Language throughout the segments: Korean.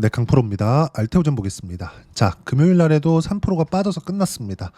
네, 강프로입니다. 알테오젠 보겠습니다. 자, 금요일 날에도 3%가 빠져서 끝났습니다.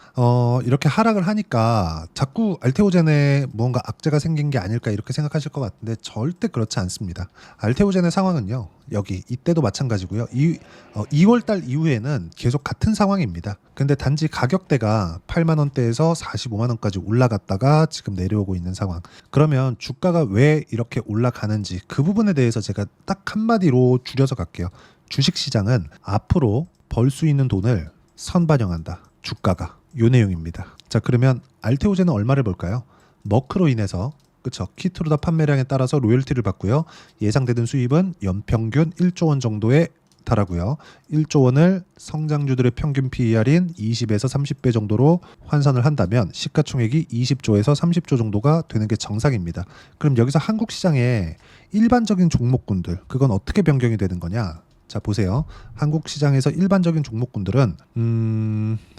이렇게 하락을 하니까 자꾸 알테오젠에 무언가 악재가 생긴 게 아닐까 이렇게 생각하실 것 같은데 절대 그렇지 않습니다. 알테오젠의 상황은요. 여기 이때도 마찬가지고요. 2월 달 이후에는 계속 같은 상황입니다. 근데 단지 가격대가 8만 원대에서 45만 원까지 올라갔다가 지금 내려오고 있는 상황. 그러면 주가가 왜 이렇게 올라가는지 그 부분에 대해서 제가 딱 한마디로 줄여서 갈게요. 주식시장은 앞으로 벌 수 있는 돈을 선반영한다. 주가가. 요 내용입니다. 자, 그러면 알테오젠은 얼마를 벌까요? 머크로 인해서 그쵸. 키트루다 판매량에 따라서 로열티를 받고요. 예상되는 수입은 연평균 1조 원 정도에 달하고요. 1조 원을 성장주들의 평균 PER인 20에서 30배 정도로 환산을 한다면 시가총액이 20조에서 30조 정도가 되는 게 정상입니다. 그럼 여기서 한국 시장의 일반적인 종목군들 그건 어떻게 변경이 되는 거냐? 자, 보세요. 한국 시장에서 일반적인 종목군들은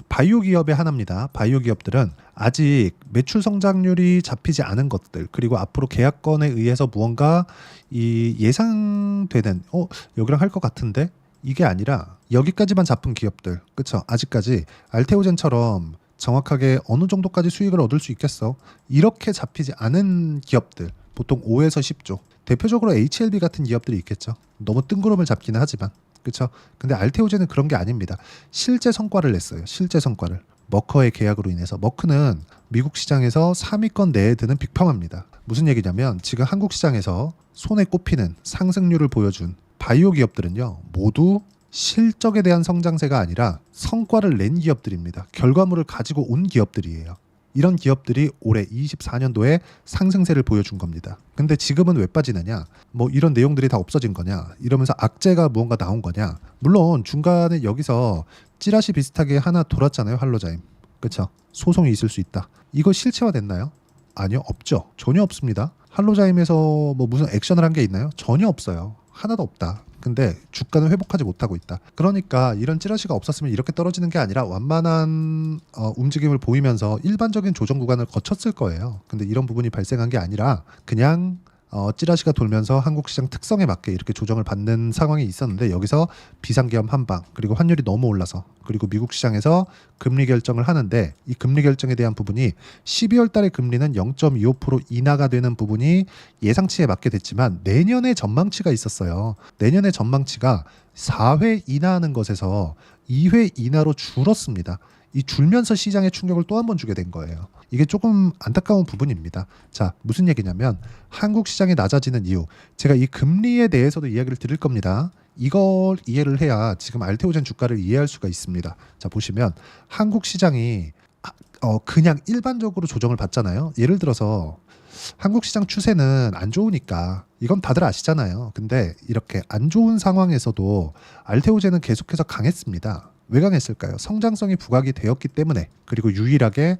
바이오 기업의 하나입니다. 바이오 기업들은 아직 매출 성장률이 잡히지 않은 것들 그리고 앞으로 계약건에 의해서 무언가 이 예상되는 여기랑 할 것 같은데 이게 아니라 여기까지만 잡은 기업들 그쵸? 아직까지 알테오젠처럼 정확하게 어느 정도까지 수익을 얻을 수 있겠어? 이렇게 잡히지 않은 기업들 보통 5에서 10조 대표적으로 HLB 같은 기업들이 있겠죠. 너무 뜬구름을 잡기는 하지만 그렇죠. 근데 알테오젠은 그런 게 아닙니다. 실제 성과를 냈어요. 실제 성과를. 머커의 계약으로 인해서 머크는 미국 시장에서 3위권 내에 드는 빅파머입니다. 무슨 얘기냐면 지금 한국 시장에서 손에 꼽히는 상승률을 보여준 바이오 기업들은요. 모두 실적에 대한 성장세가 아니라 성과를 낸 기업들입니다. 결과물을 가지고 온 기업들이에요. 이런 기업들이 올해 24년도에 상승세를 보여준 겁니다. 근데 지금은 왜 빠지느냐? 뭐 이런 내용들이 다 없어진 거냐? 이러면서 악재가 무언가 나온 거냐? 물론 중간에 여기서 찌라시 비슷하게 하나 돌았잖아요. 할로자임. 그렇죠? 소송이 있을 수 있다. 이거 실체화됐나요? 아니요. 없죠. 전혀 없습니다. 할로자임에서 뭐 무슨 액션을 한 게 있나요? 전혀 없어요. 하나도 없다. 근데 주가는 회복하지 못하고 있다. 그러니까 이런 찌라시가 없었으면 이렇게 떨어지는 게 아니라 완만한 움직임을 보이면서 일반적인 조정 구간을 거쳤을 거예요. 근데 이런 부분이 발생한 게 아니라 그냥 찌라시가 돌면서 한국 시장 특성에 맞게 이렇게 조정을 받는 상황이 있었는데 여기서 비상계엄 한방 그리고 환율이 너무 올라서 그리고 미국 시장에서 금리 결정을 하는데 이 금리 결정에 대한 부분이 12월 달에 금리는 0.25% 인하가 되는 부분이 예상치에 맞게 됐지만 내년에 전망치가 있었어요. 내년에 전망치가 4회 인하하는 것에서 2회 인하로 줄었습니다. 이 줄면서 시장에 충격을 또 한 번 주게 된 거예요. 이게 조금 안타까운 부분입니다. 자, 무슨 얘기냐면 한국 시장이 낮아지는 이유. 제가 이 금리에 대해서도 이야기를 드릴 겁니다. 이걸 이해를 해야 지금 알테오젠 주가를 이해할 수가 있습니다. 자, 보시면 한국 시장이 그냥 일반적으로 조정을 받잖아요. 예를 들어서 한국 시장 추세는 안 좋으니까 이건 다들 아시잖아요. 근데 이렇게 안 좋은 상황에서도 알테오젠은 계속해서 강했습니다. 왜 강했을까요? 성장성이 부각이 되었기 때문에 그리고 유일하게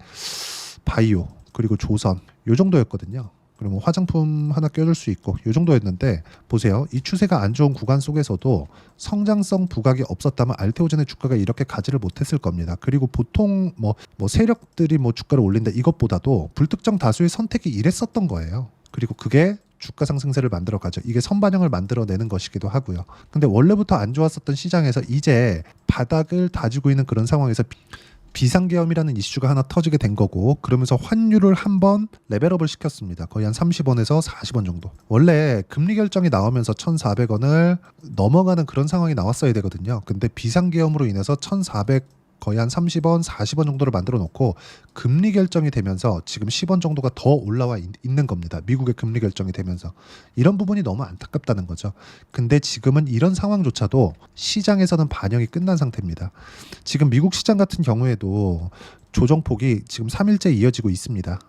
바이오 그리고 조선 요 정도였거든요. 그러면 화장품 하나 껴줄 수 있고 요 정도였는데 보세요. 이 추세가 안 좋은 구간 속에서도 성장성 부각이 없었다면 알테오젠의 주가가 이렇게 가지를 못했을 겁니다. 그리고 보통 뭐 세력들이 뭐 주가를 올린다 이것보다도 불특정 다수의 선택이 이랬었던 거예요. 그리고 그게 주가 상승세를 만들어가죠. 이게 선반영을 만들어내는 것이기도 하고요. 근데 원래부터 안 좋았었던 시장에서 이제 바닥을 다지고 있는 그런 상황에서 비상계엄이라는 이슈가 하나 터지게 된 거고 그러면서 환율을 한번 레벨업을 시켰습니다. 거의 한 30원에서 40원 정도. 원래 금리 결정이 나오면서 1,400원을 넘어가는 그런 상황이 나왔어야 되거든요. 근데 비상계엄으로 인해서 1,400 거의 한 30원, 40원 정도를 만들어 놓고 금리 결정이 되면서 지금 10원 정도가 더 올라와 있는 겁니다. 미국의 금리 결정이 되면서. 이런 부분이 너무 안타깝다는 거죠. 근데 지금은 이런 상황조차도 시장에서는 반영이 끝난 상태입니다. 지금 미국 시장 같은 경우에도 조정폭이 지금 3일째 이어지고 있습니다.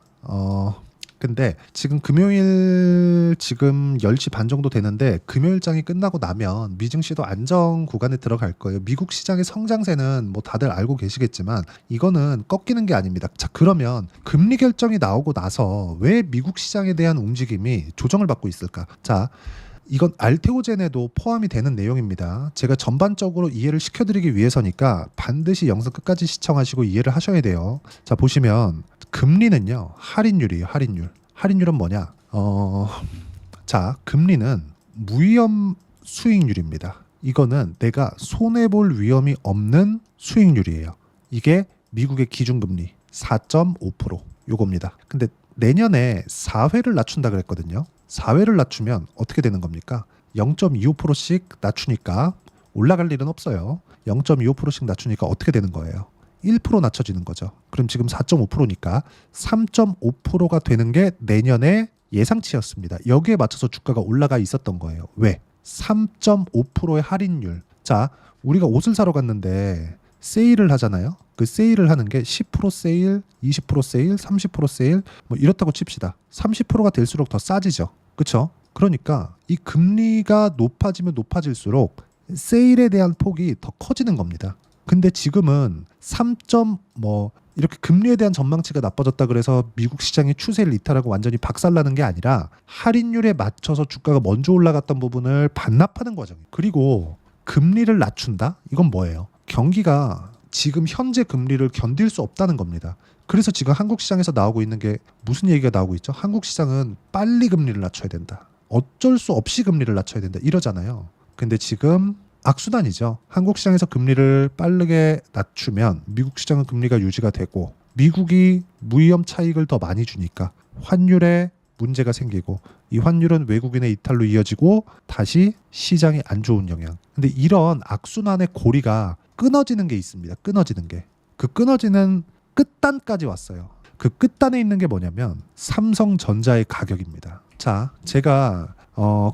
근데 지금 금요일 지금 10시 반 정도 되는데 금요일장이 끝나고 나면 미증시도 안정 구간에 들어갈 거예요. 미국 시장의 성장세는 뭐 다들 알고 계시겠지만 이거는 꺾이는 게 아닙니다. 자, 그러면 금리 결정이 나오고 나서 왜 미국 시장에 대한 움직임이 조정을 받고 있을까? 자, 이건 알테오젠에도 포함이 되는 내용입니다. 제가 전반적으로 이해를 시켜드리기 위해서니까 반드시 영상 끝까지 시청하시고 이해를 하셔야 돼요. 자, 보시면 금리는요 할인율이에요. 할인율은 뭐냐? 자, 금리는 무위험 수익률입니다. 이거는 내가 손해볼 위험이 없는 수익률이에요. 이게 미국의 기준금리 4.5% 요겁니다. 근데 내년에 4회를 낮춘다 그랬거든요. 4회를 낮추면 어떻게 되는 겁니까? 0.25%씩 낮추니까 올라갈 일은 없어요. 0.25%씩 낮추니까 어떻게 되는 거예요? 1% 낮춰지는 거죠. 그럼 지금 4.5%니까 3.5%가 되는 게 내년의 예상치였습니다. 여기에 맞춰서 주가가 올라가 있었던 거예요. 왜? 3.5%의 할인율. 자, 우리가 옷을 사러 갔는데 세일을 하잖아요. 그 세일을 하는 게 10% 세일, 20% 세일, 30% 세일 뭐 이렇다고 칩시다. 30%가 될수록 더 싸지죠. 그렇죠? 그러니까 이 금리가 높아지면 높아질수록 세일에 대한 폭이 더 커지는 겁니다. 근데 지금은 3. 뭐 이렇게 금리에 대한 전망치가 나빠졌다 그래서 미국 시장의 추세를 이탈하고 완전히 박살나는 게 아니라 할인율에 맞춰서 주가가 먼저 올라갔던 부분을 반납하는 과정이에요. 그리고 금리를 낮춘다? 이건 뭐예요? 경기가 지금 현재 금리를 견딜 수 없다는 겁니다. 그래서 지금 한국 시장에서 나오고 있는 게 무슨 얘기가 나오고 있죠? 한국 시장은 빨리 금리를 낮춰야 된다. 어쩔 수 없이 금리를 낮춰야 된다. 이러잖아요. 근데 지금 악순환이죠. 한국 시장에서 금리를 빠르게 낮추면 미국 시장은 금리가 유지가 되고 미국이 무위험 차익을 더 많이 주니까 환율에 문제가 생기고 이 환율은 외국인의 이탈로 이어지고 다시 시장에 안 좋은 영향. 근데 이런 악순환의 고리가 끊어지는 게 있습니다. 끊어지는 게. 그 끊어지는 끝단까지 왔어요. 그 끝단에 있는 게 뭐냐면 삼성전자의 가격입니다. 자, 제가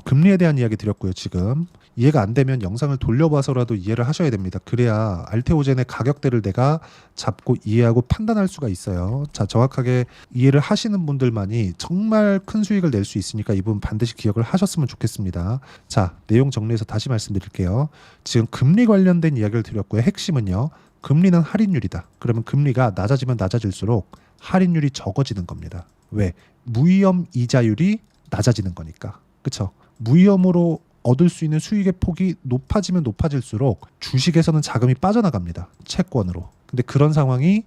금리에 대한 이야기 드렸고요. 지금 이해가 안 되면 영상을 돌려봐서라도 이해를 하셔야 됩니다. 그래야 알테오젠의 가격대를 내가 잡고 이해하고 판단할 수가 있어요. 자, 정확하게 이해를 하시는 분들만이 정말 큰 수익을 낼 수 있으니까 이 부분 반드시 기억을 하셨으면 좋겠습니다. 자, 내용 정리해서 다시 말씀드릴게요. 지금 금리 관련된 이야기를 드렸고요. 핵심은요. 금리는 할인율이다. 그러면 금리가 낮아지면 낮아질수록 할인율이 적어지는 겁니다. 왜? 무위험 이자율이 낮아지는 거니까. 그렇죠? 무위험으로 얻을 수 있는 수익의 폭이 높아지면 높아질수록 주식에서는 자금이 빠져나갑니다. 채권으로. 근데 그런 상황이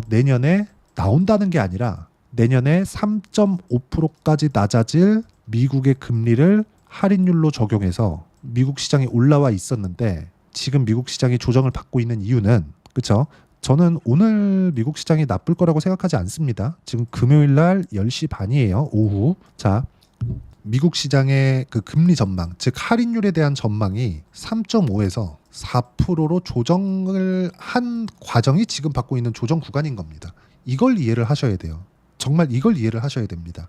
내년에 나온다는 게 아니라 내년에 3.5%까지 낮아질 미국의 금리를 할인율로 적용해서 미국 시장이 올라와 있었는데 지금 미국 시장이 조정을 받고 있는 이유는 그렇죠? 저는 오늘 미국 시장이 나쁠 거라고 생각하지 않습니다. 지금 금요일 날 10시 반이에요. 오후. 자, 미국 시장의 그 금리 전망, 즉 할인율에 대한 전망이 3.5에서 4%로 조정을 한 과정이 지금 받고 있는 조정 구간인 겁니다. 이걸 이해를 하셔야 돼요. 정말 이걸 이해를 하셔야 됩니다.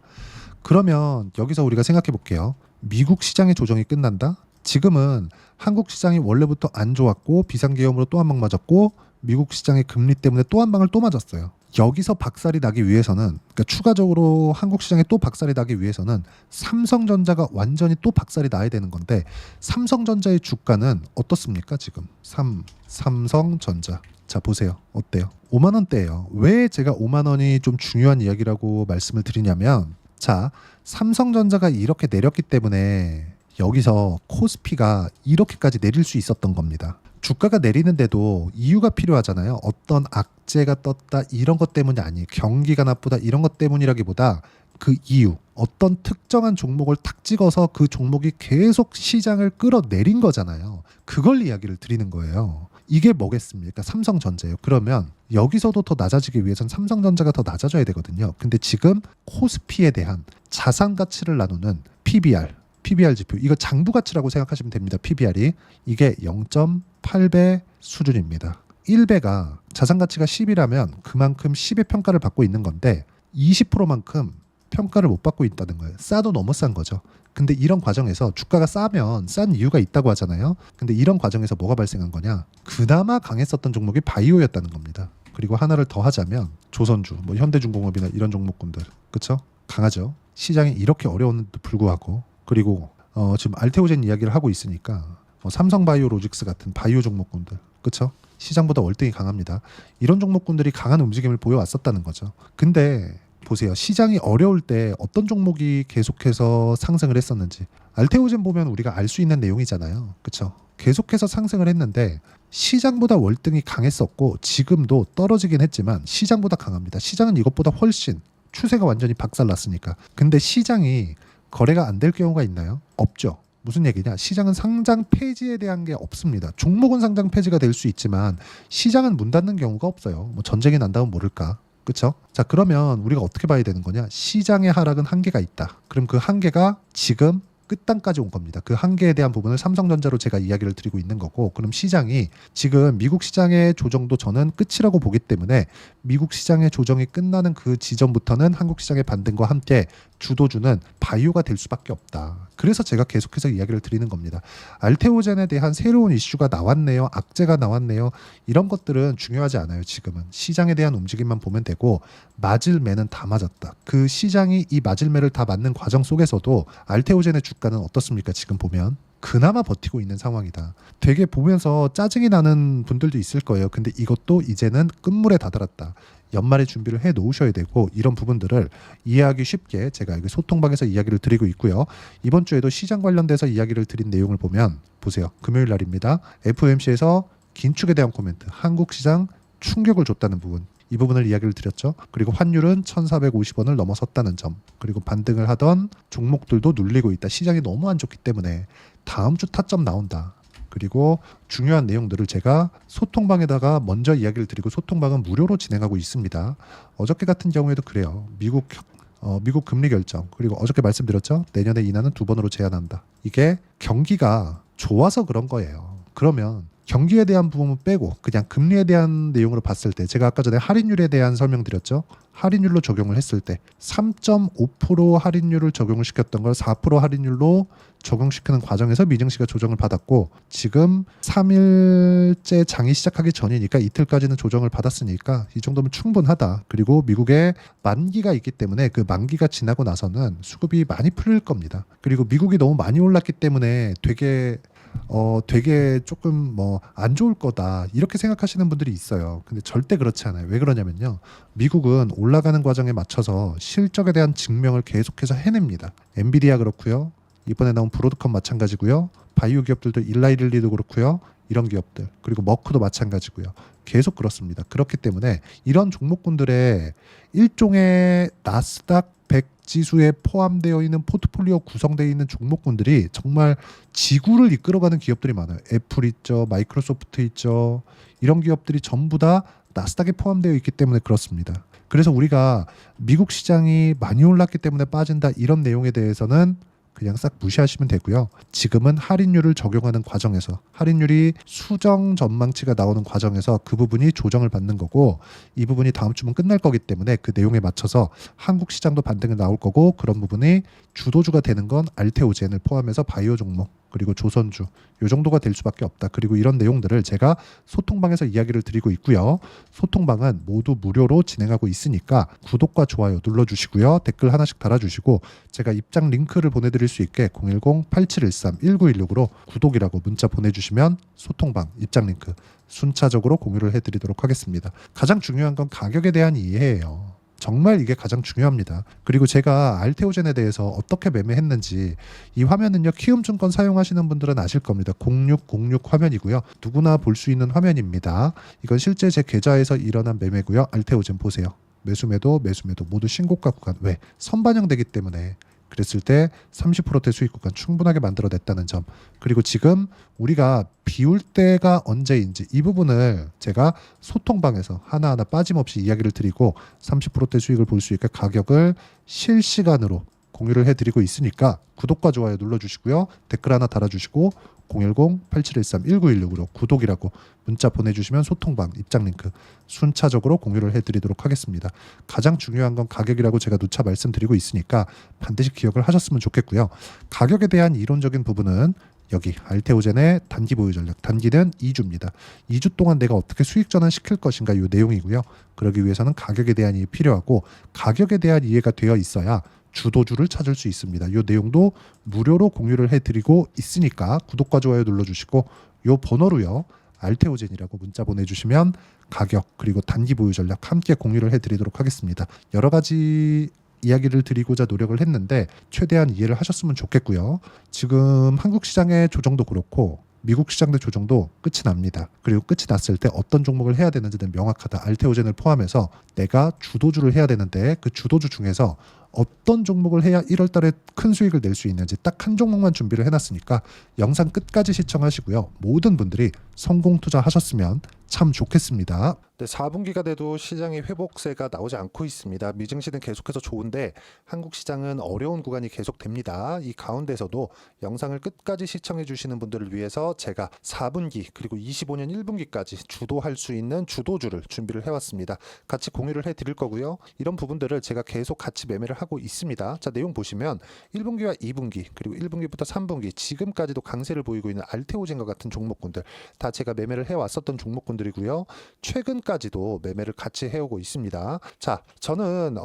그러면 여기서 우리가 생각해 볼게요. 미국 시장의 조정이 끝난다? 지금은 한국 시장이 원래부터 안 좋았고 비상계엄으로 또 한 방 맞았고 미국 시장의 금리 때문에 또 한 방을 또 맞았어요. 여기서 박살이 나기 위해서는 그러니까 추가적으로 한국 시장에 또 박살이 나기 위해서는 삼성전자가 완전히 또 박살이 나야 되는 건데 삼성전자의 주가는 어떻습니까 지금? 삼성전자 자 보세요. 어때요? 5만 원대예요. 왜 제가 5만 원이 좀 중요한 이야기라고 말씀을 드리냐면 자 삼성전자가 이렇게 내렸기 때문에 여기서 코스피가 이렇게까지 내릴 수 있었던 겁니다. 주가가 내리는데도 이유가 필요하잖아요. 어떤 악재가 떴다 이런 것 때문이 아니에요. 경기가 나쁘다 이런 것 때문이라기보다 그 이유 어떤 특정한 종목을 탁 찍어서 그 종목이 계속 시장을 끌어내린 거잖아요. 그걸 이야기를 드리는 거예요. 이게 뭐겠습니까? 삼성전자예요. 그러면 여기서도 더 낮아지기 위해선 삼성전자가 더 낮아져야 되거든요. 근데 지금 코스피에 대한 자산 가치를 나누는 PBR 지표 이거 장부 가치라고 생각하시면 됩니다. PBR이 이게 0.8배 수준입니다. 1배가 자산 가치가 10이라면 그만큼 10의 평가를 받고 있는 건데 20%만큼 평가를 못 받고 있다는 거예요. 싸도 너무 싼 거죠. 근데 이런 과정에서 주가가 싸면 싼 이유가 있다고 하잖아요. 근데 이런 과정에서 뭐가 발생한 거냐? 그나마 강했었던 종목이 바이오였다는 겁니다. 그리고 하나를 더 하자면 조선주, 뭐 현대중공업이나 이런 종목군들, 그렇죠? 강하죠. 시장이 이렇게 어려웠는데도 불구하고 그리고 지금 알테오젠 이야기를 하고 있으니까 삼성바이오로직스 같은 바이오 종목군들 그렇죠? 시장보다 월등히 강합니다. 이런 종목군들이 강한 움직임을 보여왔었다는 거죠. 근데 보세요. 시장이 어려울 때 어떤 종목이 계속해서 상승을 했었는지 알테오젠 보면 우리가 알 수 있는 내용이잖아요. 그렇죠? 계속해서 상승을 했는데 시장보다 월등히 강했었고 지금도 떨어지긴 했지만 시장보다 강합니다. 시장은 이것보다 훨씬 추세가 완전히 박살났으니까. 근데 시장이 거래가 안 될 경우가 있나요? 없죠. 무슨 얘기냐? 시장은 상장 폐지에 대한 게 없습니다. 종목은 상장 폐지가 될 수 있지만 시장은 문 닫는 경우가 없어요. 뭐 전쟁이 난다면 모를까? 그렇죠? 자, 그러면 우리가 어떻게 봐야 되는 거냐? 시장의 하락은 한계가 있다. 그럼 그 한계가 지금 끝단까지 온 겁니다. 그 한계에 대한 부분을 삼성전자로 제가 이야기를 드리고 있는 거고, 그럼 시장이 지금 미국 시장의 조정도 저는 끝이라고 보기 때문에 미국 시장의 조정이 끝나는 그 지점부터는 한국 시장의 반등과 함께 주도주는 바이오가 될 수밖에 없다. 그래서 제가 계속해서 이야기를 드리는 겁니다. 알테오젠에 대한 새로운 이슈가 나왔네요. 악재가 나왔네요. 이런 것들은 중요하지 않아요. 지금은 시장에 대한 움직임만 보면 되고, 맞을 매는 다 맞았다. 그 시장이 이 맞을 매를 다 맞는 과정 속에서도 알테오젠의 주가는 어떻습니까? 지금 보면 그나마 버티고 있는 상황이다. 되게 보면서 짜증이 나는 분들도 있을 거예요. 근데 이것도 이제는 끝물에 다다랐다. 연말에 준비를 해 놓으셔야 되고, 이런 부분들을 이해하기 쉽게 제가 여기 소통방에서 이야기를 드리고 있고요. 이번 주에도 시장 관련돼서 이야기를 드린 내용을 보면 보세요. 금요일 날입니다. FOMC에서 긴축에 대한 코멘트, 한국 시장 충격을 줬다는 부분, 이 부분을 이야기를 드렸죠. 그리고 환율은 1,450원을 넘어섰다는 점, 그리고 반등을 하던 종목들도 눌리고 있다. 시장이 너무 안 좋기 때문에 다음 주 타점 나온다. 그리고 중요한 내용들을 제가 소통방에다가 먼저 이야기를 드리고, 소통방은 무료로 진행하고 있습니다. 어저께 같은 경우에도 그래요. 미국 금리 결정, 그리고 어저께 말씀드렸죠. 내년에 인하는 2번으로 제한한다. 이게 경기가 좋아서 그런 거예요. 그러면 경기에 대한 부분은 빼고 그냥 금리에 대한 내용으로 봤을 때, 제가 아까 전에 할인율에 대한 설명드렸죠. 할인율로 적용을 했을 때 3.5% 할인율을 적용을 시켰던 걸 4% 할인율로 적용시키는 과정에서 미증시가 조정을 받았고, 지금 3일째 장이 시작하기 전이니까 이틀까지는 조정을 받았으니까 이 정도면 충분하다. 그리고 미국에 만기가 있기 때문에 그 만기가 지나고 나서는 수급이 많이 풀릴 겁니다. 그리고 미국이 너무 많이 올랐기 때문에 되게 조금 뭐 안 좋을 거다 이렇게 생각하시는 분들이 있어요. 근데 절대 그렇지 않아요. 왜 그러냐면요, 미국은 올라가는 과정에 맞춰서 실적에 대한 증명을 계속해서 해냅니다. 엔비디아 그렇고요, 이번에 나온 브로드컴 마찬가지고요, 바이오 기업들도 일라이릴리도 그렇고요, 이런 기업들, 그리고 머크도 마찬가지고요. 계속 그렇습니다. 그렇기 때문에 이런 종목군들의 일종의 나스닥 100 지수에 포함되어 있는 포트폴리오 구성되어 있는 종목군들이 정말 지구를 이끌어가는 기업들이 많아요. 애플 있죠, 마이크로소프트 있죠. 이런 기업들이 전부 다 나스닥에 포함되어 있기 때문에 그렇습니다. 그래서 우리가 미국 시장이 많이 올랐기 때문에 빠진다, 이런 내용에 대해서는 그냥 싹 무시하시면 되고요. 지금은 할인율을 적용하는 과정에서, 할인율이 수정 전망치가 나오는 과정에서 그 부분이 조정을 받는 거고, 이 부분이 다음 주면 끝날 거기 때문에 그 내용에 맞춰서 한국 시장도 반등이 나올 거고, 그런 부분이 주도주가 되는 건 알테오젠을 포함해서 바이오 종목, 그리고 조선주, 요 정도가 될 수밖에 없다. 그리고 이런 내용들을 제가 소통방에서 이야기를 드리고 있고요. 소통방은 모두 무료로 진행하고 있으니까 구독과 좋아요 눌러주시고요. 댓글 하나씩 달아주시고, 제가 입장 링크를 보내드릴 수 있게 010-8713-1916으로 구독이라고 문자 보내주시면 소통방 입장 링크 순차적으로 공유를 해드리도록 하겠습니다. 가장 중요한 건 가격에 대한 이해예요. 정말 이게 가장 중요합니다. 그리고 제가 알테오젠에 대해서 어떻게 매매했는지, 이 화면은요, 키움증권 사용하시는 분들은 아실 겁니다. 0606 화면이고요. 누구나 볼 수 있는 화면입니다. 이건 실제 제 계좌에서 일어난 매매고요. 알테오젠 보세요. 매수매도 모두 신고가 구간. 왜? 선반영되기 때문에. 그랬을 때 30%대 수익 구간 충분하게 만들어냈다는 점, 그리고 지금 우리가 비울 때가 언제인지 이 부분을 제가 소통방에서 하나하나 빠짐없이 이야기를 드리고, 30%대 수익을 볼 수 있게 가격을 실시간으로 공유를 해드리고 있으니까 구독과 좋아요 눌러주시고요. 댓글 하나 달아주시고 010-8713-1916으로 구독이라고 문자 보내주시면 소통방 입장 링크 순차적으로 공유를 해드리도록 하겠습니다. 가장 중요한 건 가격이라고 제가 누차 말씀드리고 있으니까 반드시 기억을 하셨으면 좋겠고요. 가격에 대한 이론적인 부분은 여기 알테오젠의 단기 보유 전략, 단기는 2주입니다. 2주 동안 내가 어떻게 수익 전환시킬 것인가, 이 내용이고요. 그러기 위해서는 가격에 대한 이해 필요하고, 가격에 대한 이해가 되어 있어야 주도주를 찾을 수 있습니다. 이 내용도 무료로 공유를 해드리고 있으니까 구독과 좋아요 눌러주시고, 이 번호로요, 알테오젠이라고 문자 보내주시면 가격 그리고 단기 보유 전략 함께 공유를 해드리도록 하겠습니다. 여러 가지 이야기를 드리고자 노력을 했는데 최대한 이해를 하셨으면 좋겠고요. 지금 한국 시장의 조정도 그렇고 미국 시장의 조정도 끝이 납니다. 그리고 끝이 났을 때 어떤 종목을 해야 되는지는 명확하다. 알테오젠을 포함해서 내가 주도주를 해야 되는데 그 주도주 중에서 어떤 종목을 해야 1월 달에 큰 수익을 낼 수 있는지 딱 한 종목만 준비를 해놨으니까 영상 끝까지 시청하시고요. 모든 분들이 성공 투자하셨으면 참 좋겠습니다. 네, 4분기가 돼도 시장의 회복세가 나오지 않고 있습니다. 미증시는 계속해서 좋은데 한국 시장은 어려운 구간이 계속됩니다. 이 가운데서도 영상을 끝까지 시청해 주시는 분들을 위해서 제가 4분기 그리고 25년 1분기까지 주도할 수 있는 주도주를 준비를 해왔습니다. 같이 공유를 해드릴 거고요. 이런 부분들을 제가 계속 같이 매매를 하고 있습니다. 자, 내용 보시면 1분기와 2분기 그리고 1분기부터 3분기 지금까지도 강세를 보이고 있는 알테오젠과 같은 종목군들 다 제가 매매를 해왔었던 종목군들이고요. 최근까지도 매매를 같이 해오고 있습니다. 자, 저는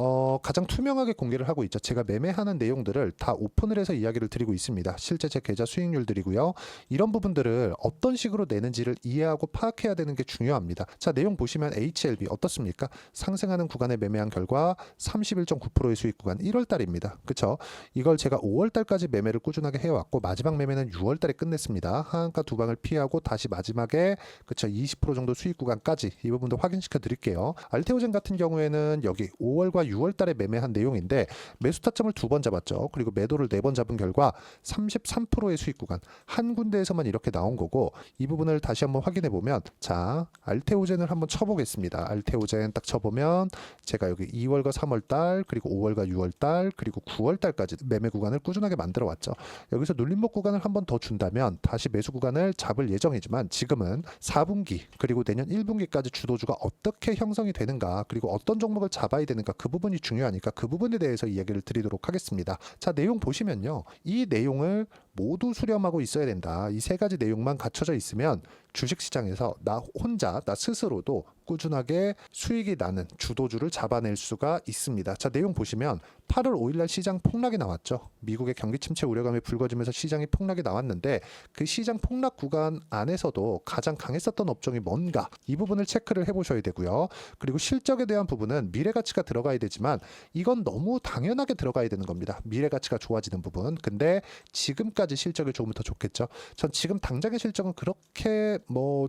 가장 투명하게 공개를 하고 있죠. 제가 매매하는 내용들을 다 오픈을 해서 이야기를 드리고 있습니다. 실제 제 계좌 수익률들이고요. 이런 부분들을 어떤 식으로 내는지를 이해하고 파악해야 되는 게 중요합니다. 자, 내용 보시면 HLB 어떻습니까? 상승하는 구간에 매매한 결과 31.9%의 수익 구간 1월 달입니다. 그쵸? 이걸 제가 5월 달까지 매매를 꾸준하게 해왔고 마지막 매매는 6월 달에 끝냈습니다. 하한가 두 방을 피하고 다시 마지막에 그쵸 20% 정도 수익 구간까지 이 부분도 확인시켜 드릴게요. 알테오젠 같은 경우에는 여기 5월과 6월 달에 매매한 내용인데 매수 타점을 2번 잡았죠. 그리고 매도를 4번 잡은 결과 33%의 수익 구간 한 군데에서만 이렇게 나온 거고 이 부분을 다시 한번 확인해 보면 자 알테오젠을 한번 쳐보겠습니다. 알테오젠 딱 쳐보면 제가 여기 2월과 3월 달 그리고 5월과 6월 달 그리고 9월 달까지 매매 구간을 꾸준하게 만들어 왔죠. 여기서 눌림목 구간을 한번 더 준다면 다시 매수 구간을 잡을 예정이지만 지금은 4분기 그리고 내년 1분기까지 주도주가 어떻게 형성이 되는가 그리고 어떤 종목을 잡아야 되는가 그 부분이 중요하니까 그 부분에 대해서 이야기를 드리도록 하겠습니다. 자, 내용 보시면요. 이 내용을 모두 수렴하고 있어야 된다. 이 세 가지 내용만 갖춰져 있으면 주식시장에서 나 혼자 나 스스로도 꾸준하게 수익이 나는 주도주를 잡아낼 수가 있습니다. 자, 내용 보시면 8월 5일날 시장 폭락이 나왔죠. 미국의 경기 침체 우려감이 불거지면서 시장이 폭락이 나왔는데 그 시장 폭락 구간 안에서도 가장 강했었던 업종이 뭔가 이 부분을 체크를 해보셔야 되고요. 그리고 실적에 대한 부분은 미래가치가 들어가야 되지만 이건 너무 당연하게 들어가야 되는 겁니다. 미래가치가 좋아지는 부분. 근데 지금까지 실적이 좋으면 더 좋겠죠. 전 지금 당장의 실적은 그렇게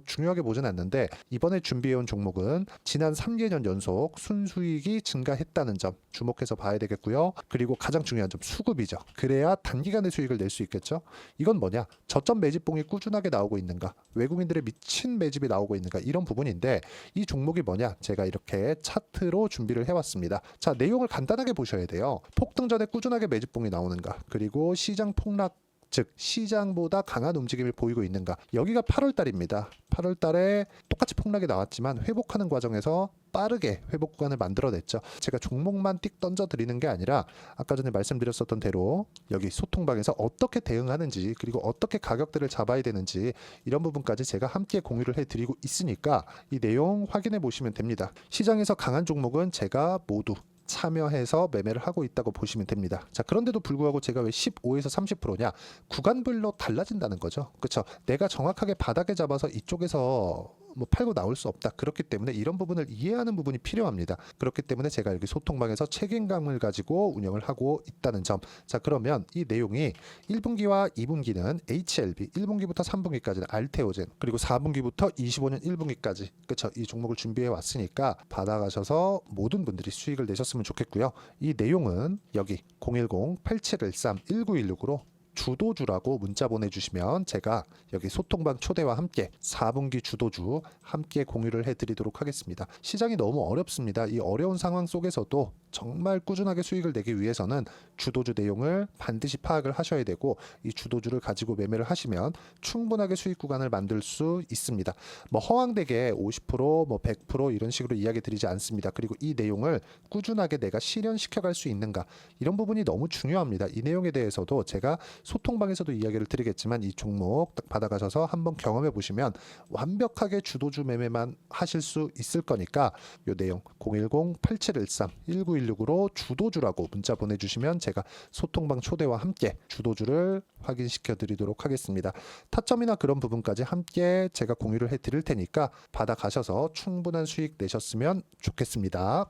중요하게 보진 않는데 이번에 준비해온 종목은 지난 3개년 연속 순수익이 증가했다는 점 주목해서 봐야 되겠고요. 그리고 가장 중요한 점 수급이죠. 그래야 단기간에 수익을 낼 수 있겠죠. 이건 뭐냐? 저점 매집봉이 꾸준하게 나오고 있는가? 외국인들의 미친 매집이 나오고 있는가? 이런 부분인데 이 종목이 뭐냐? 제가 이렇게 차트로 준비를 해왔습니다. 자, 내용을 간단하게 보셔야 돼요. 폭등 전에 꾸준하게 매집봉이 나오는가? 그리고 시장 폭락 즉 시장보다 강한 움직임을 보이고 있는가. 여기가 8월 달입니다. 8월 달에 똑같이 폭락이 나왔지만 회복하는 과정에서 빠르게 회복 구간을 만들어냈죠. 제가 종목만 띡 던져 드리는 게 아니라 아까 전에 말씀드렸었던 대로 여기 소통방에서 어떻게 대응하는지 그리고 어떻게 가격들을 잡아야 되는지 이런 부분까지 제가 함께 공유를 해드리고 있으니까 이 내용 확인해 보시면 됩니다. 시장에서 강한 종목은 제가 모두 참여해서 매매를 하고 있다고 보시면 됩니다. 자, 그런데도 불구하고 제가 왜 15에서 30%냐? 구간별로 달라진다는 거죠. 그렇죠? 내가 정확하게 바닥에 잡아서 이쪽에서 팔고 나올 수 없다. 그렇기 때문에 이런 부분을 이해하는 부분이 필요합니다. 그렇기 때문에 제가 여기 소통방에서 책임감을 가지고 운영을 하고 있다는 점. 자, 그러면 이 내용이 1분기와 2분기는 HLB, 1분기부터 3분기까지는 알테오젠, 그리고 4분기부터 25년 1분기까지 그렇죠? 이 종목을 준비해 왔으니까 받아가셔서 모든 분들이 수익을 내셨으면 좋겠고요. 이 내용은 여기 010-8713-1916으로 주도주라고 문자 보내주시면 제가 여기 소통방 초대와 함께 4분기 주도주 함께 공유를 해드리도록 하겠습니다. 시장이 너무 어렵습니다. 이 어려운 상황 속에서도 정말 꾸준하게 수익을 내기 위해서는 주도주 내용을 반드시 파악을 하셔야 되고 이 주도주를 가지고 매매를 하시면 충분하게 수익 구간을 만들 수 있습니다. 허황되게 50%, 100% 이런 식으로 이야기 드리지 않습니다. 그리고 이 내용을 꾸준하게 내가 실현시켜 갈 수 있는가 이런 부분이 너무 중요합니다. 이 내용에 대해서도 제가 소통방에서도 이야기를 드리겠지만 이 종목 딱 받아가셔서 한번 경험해 보시면 완벽하게 주도주 매매만 하실 수 있을 거니까 이 내용 010-8713-1916으로 주도주라고 문자 보내주시면 제가 소통방 초대와 함께 주도주를 확인시켜 드리도록 하겠습니다. 타점이나 그런 부분까지 함께 제가 공유를 해 드릴 테니까 받아가셔서 충분한 수익 내셨으면 좋겠습니다.